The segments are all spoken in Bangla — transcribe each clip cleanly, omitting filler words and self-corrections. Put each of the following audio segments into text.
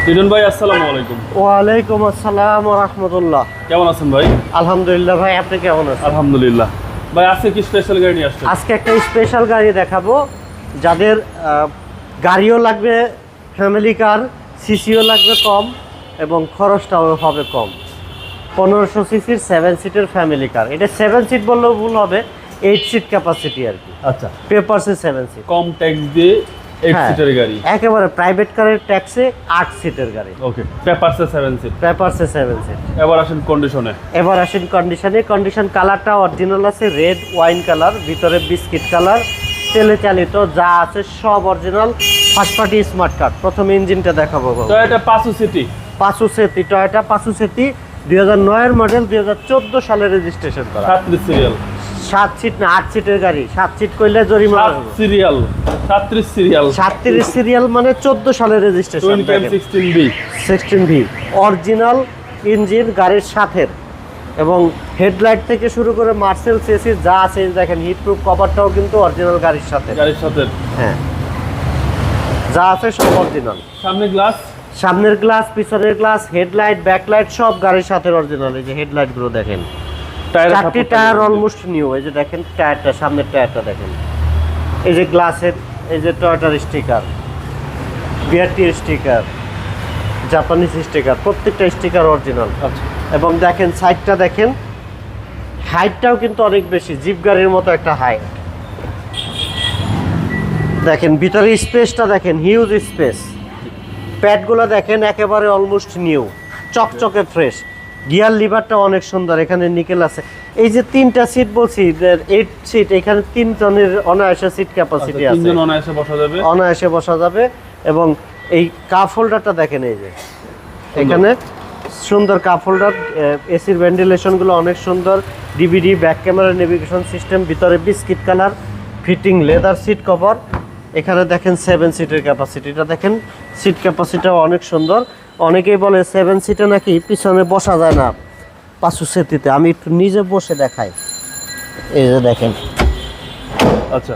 রিদন ভাই আসসালামু আলাইকুম। ওয়ালাইকুম আসসালাম ওয়া রাহমাতুল্লাহ। কেমন আছেন ভাই? আলহামদুলিল্লাহ ভাই, আপনি কেমন আছেন? আলহামদুলিল্লাহ। ভাই আজকে কি স্পেশাল গাড়ি নিয়ে আসছেন? আজকে একটা স্পেশাল গাড়ি দেখাবো, যাদের গাড়িও লাগবে ফ্যামিলি কার, সিসিও লাগবে কম এবং খরচটাও হবে কম। 1500 সিসির 7 সিটের ফ্যামিলি কার। এটা 7 সিট বললেও ভুল হবে, 8 সিট ক্যাপাসিটি আর কি। আচ্ছা, পেপারসে 7 সিট, কম ট্যাক্স দিয়ে 8 সিটের গাড়ি, একেবারে প্রাইভেট কারের ট্যাক্সে 8 সিটের গাড়ি। ওকে, পেপারসে 7 সিট, পেপারসে 7 সিট। এবার আসেন কন্ডিশনে। এবার আসেন কন্ডিশনে। কন্ডিশন কালারটা অরিজিনাল আছে, রেড ওয়াইন কালার, ভিতরে বিস্কিট কালার, তেলে চালিত, যা আছে সব original. First party smart card. প্রথম ইঞ্জিনটা দেখাবো। টয়োটা পাঁচু সিটি, টয়োটা পাসুসেতি 2009 এর মডেল, 2014 সালে রেজিস্ট্রেশন করা। 37 সিরিয়াল। 7 সিট না 8 সিটের গাড়ি। 7 সিট কইলে জরিমানা হবে। 7 সিরিয়াল, 37 সিরিয়াল, 37 সিরিয়াল মানে 14 সালে registration. 16B 16V original engine গাড়ির সাথে, এবং হেডলাইট থেকে শুরু করে মার্সেল চেসিস যা আছে দেখেন, হিটপ্রুফ কভারটাও কিন্তু অরিজিনাল গাড়ির সাথে। হ্যাঁ, যা আছে সব অরিজিনাল। সামনে গ্লাস, সামনের গ্লাস, পিছনের গ্লাস, হেডলাইট, ব্যাকলাইট সব গাড়ির সাথে অরিজিনাল। এই যে হেডলাইট গুলো দেখেন, চারটি টায়ার অলমোস্ট নিউ। এই যে দেখেন টায়ারটা, সামনের টায়ারটা দেখেন। এই যে গ্লাসের, এই যে টয়োটার স্টিকার, বিআরটির স্টিকার, জাপানিজ স্টিকার, প্রত্যেকটা স্টিকার অরিজিনাল। আচ্ছা, এবং দেখেন সাইডটা দেখেন, হাইটটাও কিন্তু অনেক বেশি, জিপ গাড়ির মতো একটা হাইট। দেখেন ভিতরে স্পেসটা দেখেন, হিউজ স্পেস। প্যাডগুলো দেখেন একেবারে অলমোস্ট নিউ, চকচকে ফ্রেশ। গিয়ার লিভারটা অনেক সুন্দর, এখানে নিকেল আছে। এই যে 3টা সিট বলছি, 8 সিট, এখানে 3 জনের অনায়াসে সিট ক্যাপাসিটি আছে। 3 জন অনায়াসে বসা যাবে, অনায়াসে বসা যাবে। এবং এই কাপ হোল্ডারটা দেখেন, এই যে এখানে সুন্দর কাপ হোল্ডার, এসির ভেন্টিলেশনগুলো অনেক সুন্দর। DVD, back camera, navigation system, ভিতরে biscuit colour, fitting leather seat cover. এখানে দেখেন 7 সিটের ক্যাপাসিটিটা দেখেন, সিট ক্যাপাসিটিটাও অনেক সুন্দর। অনেকেই বলে 7 সিটে নাকি পিছনে বসা যায় না পাসুসেতিতে, আমি একটু নিজে বসে দেখাই। এই যে দেখেন, আচ্ছা,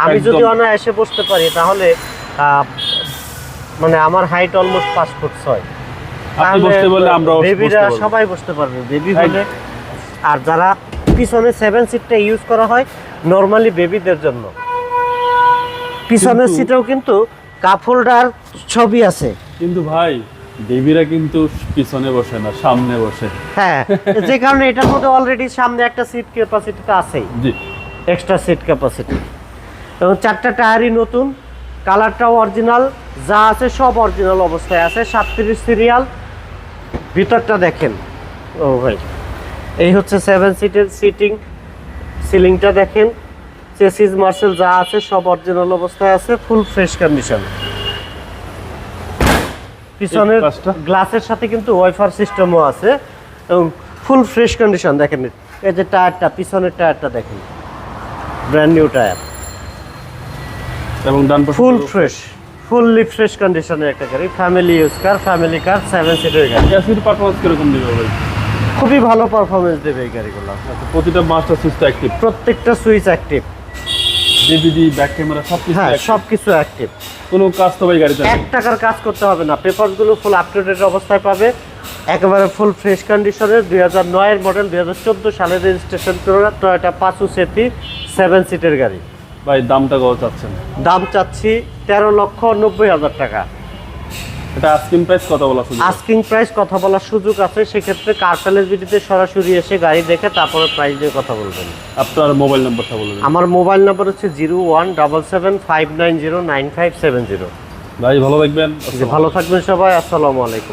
আমি যদি অনায়াসে বসতে পারি তাহলে মানে আমার হাইট অলমোস্ট 5 ফুট 6। আপনি বসতে বললে আমরাও বেবিরা সবাই বসতে পারবে, বেবি হলে। আর যারা পিছনে 7 সিটটা ইউজ করা হয় নরমালি বেবিদের জন্য, পিছনের সিটেও কিন্তু কাপ হোল্ডার ছবি আছে। কিন্তু ভাই বেবিরা কিন্তু পিছনে বসে না, সামনে বসে। হ্যাঁ, যে কারণে এটার মধ্যে অলরেডি সামনে একটা সিট ক্যাপাসিটিটা আছেই, জি, এক্সট্রা সিট ক্যাপাসিটি। এবং 4টা টায়ারই নতুন, কালারটাও অরিজিনাল, যা আছে সব অরিজিনাল অবস্থায় আছে। 37 সিরিয়াল। ভিতরটা দেখেন, ও ভাই, এই হচ্ছে 7 সিটের সিটিং। সিলিংটা দেখেন, চেসিস মার্সেল যা আছে সব অরিজিনাল অবস্থায় আছে, ফুল ফ্রেশ কন্ডিশন। পিছনের গ্লাসের সাথে কিন্তু ওয়াইফার সিস্টেমও আছে এবং ফুল ফ্রেশ কন্ডিশন। দেখেন এই যে টায়ারটা, পিছনের টায়ারটা দেখেন, ব্র্যান্ড নিউ টায়ার এবং ডান পাশে ফুল ফ্রেশ, ফুললি ফ্রেশ কন্ডিশনের একটা গাড়ি। ফ্যামিলি ইউজ কার, ফ্যামিলি কার, 7 সিটের গাড়ি। এসির পারফরম্যান্স কিরকম দিবে ভাই? খুবই ভালো পারফরমেন্স দেবে এই গাড়িগুলো। আচ্ছা, প্রতিটা মাস্টার সুইচ অ্যাক্টিভ, প্রত্যেকটা switch active, DVD, back camera সবকিছু। হ্যাঁ, সবকিছু অ্যাক্টিভ। কোনো কাজ তো ভাই গাড়িতে 1 টাকার কাজ করতে হবে না। পেপারসগুলো ফুল আপ টু ডেট অবস্থায় পাবে, একেবারে ফুল ফ্রেশ কন্ডিশনের। 2009 এর মডেল, 2014 সালে রেজিস্ট্রেশন করা টয়োটা পাসুসেতি 7 সিটের গাড়ি। ভাই দামটা কত চাচ্ছেন? দাম চাচ্ছি 13,90,000 টাকা। এটা আস্কিং প্রাইস কত বলা শুরু? আস্কিং প্রাইস কথা বলার সুযোগ আছে, সেক্ষেত্রে কার প্যালেস ভিডিওতে সরাসরি এসে গাড়ি দেখে তারপরে প্রাইস দিয়ে কথা বলবেন। আপনার মোবাইল নাম্বারটা বলবেন। আমার মোবাইল নাম্বার হচ্ছে 017759095770। ভাই ভালো থাকবেন। ভালো থাকবেন সবাই, আসসালামু আলাইকুম।